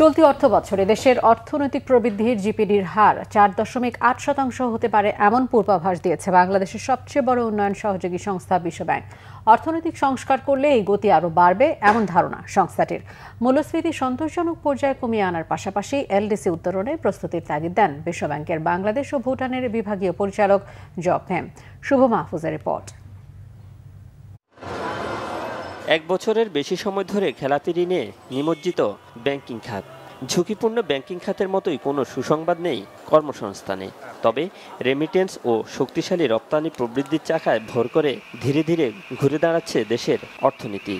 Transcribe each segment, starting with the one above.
চলতি অর্থবছরে দেশের অর্থনৈতিক প্রবৃদ্ধির জিপিডির হার 4.8% হতে পারে এমন পূর্বাভাস দিয়েছে বাংলাদেশের সবচেয়ে বড় উন্নয়ন সহযোগী সংস্থা বিশ্বব্যাংক। অর্থনৈতিক সংস্কার করলে এই গতি আরও বাড়বে এমন ধারণা সংস্থাটির। মূল্যস্ফীতি সন্তোষজনক পর্যায়ে কমিয়ে আনার পাশাপাশি এলডিসি উত্তরণে প্রস্তুতির তাগিদ দেন বিশ্বব্যাংকের বাংলাদেশ ও ভুটানের বিভাগীয় পরিচালক জব হেম। শুভ মাহফুজের রিপোর্ট। এক বছরের বেশি সময় ধরে খেলাপি ঋণে নিমজ্জিত ব্যাংকিং খাত। ঝুঁকিপূর্ণ ব্যাংকিং খাতের মতোই কোনো সুসংবাদ নেই কর্মসংস্থানে। তবে রেমিটেন্স ও শক্তিশালী রপ্তানি প্রবৃদ্ধির চাকায় ভর করে ধীরে ধীরে ঘুরে দাঁড়াচ্ছে দেশের অর্থনীতি।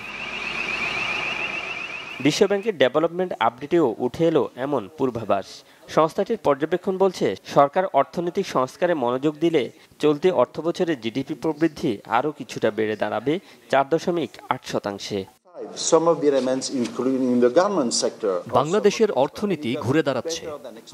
বিশ্বব্যাংকের ডেভেলপমেন্ট আপডেটেও উঠে এলো এমন পূর্বাভাস। সংস্থাটির পর্যবেক্ষণ বলছে, সরকার অর্থনৈতিক সংস্কারে মনোযোগ দিলে চলতি অর্থবছরে জিডিপি প্রবৃদ্ধি আরও কিছুটা বেড়ে দাঁড়াবে 4.8%। বাংলাদেশের অর্থনীতি ঘুরে দাঁড়াচ্ছে।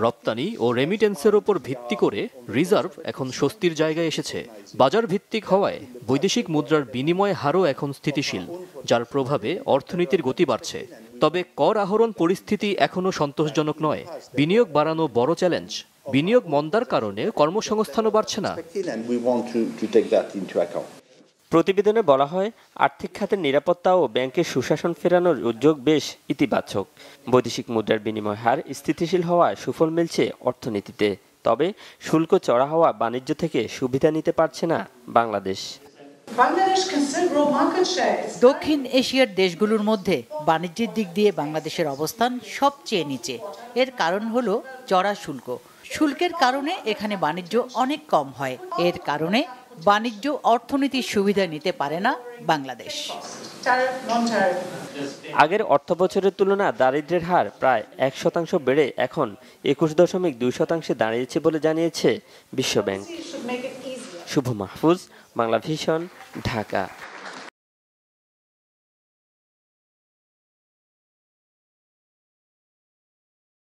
রপ্তানি ও রেমিটেন্সের উপর ভিত্তি করে রিজার্ভ এখন স্বস্তির জায়গায় এসেছে। বাজার ভিত্তিক হওয়ায় বৈদেশিক মুদ্রার বিনিময় হারও এখন স্থিতিশীল, যার প্রভাবে অর্থনীতির গতি বাড়ছে। তবে কর আহরণ পরিস্থিতি এখনও সন্তোষজনক নয়। বিনিয়োগ বাড়ানো বড় চ্যালেঞ্জ। বিনিয়োগ মন্দার কারণে কর্মসংস্থানও বাড়ছে না। প্রতিবেদনে বলা হয়, আর্থিক খাতের নিরাপত্তা ও ব্যাংকের সুশাসন ফেরানোর উদ্যোগ বেশ ইতিবাচক। বৈদেশিক মুদ্রার বিনিময় হার স্থিতিশীল হওয়ায় সুফল মিলছে অর্থনীতিতে। তবে শুল্ক চড়া হওয়া বাণিজ্য থেকে সুবিধা নিতে পারছে না বাংলাদেশ। দক্ষিণ এশিয়ার দেশগুলোর মধ্যে বাণিজ্যের দিক দিয়ে বাংলাদেশের অবস্থান সবচেয়ে নিচে। এর কারণ হলো চড়া শুল্ক। শুল্কের কারণে এখানে বাণিজ্য অনেক কম হয়। এর কারণে বাণিজ্য অর্থনীতির সুবিধা নিতে পারে না বাংলাদেশ। আগের অর্থবছরের তুলনা দারিদ্র্যের হার প্রায় 1% বেড়ে এখন 21.2% দাঁড়িয়েছে বলে জানিয়েছে বিশ্বব্যাংক। শুভ মাহফুজ, বাংলা ভিশন, ঢাকা।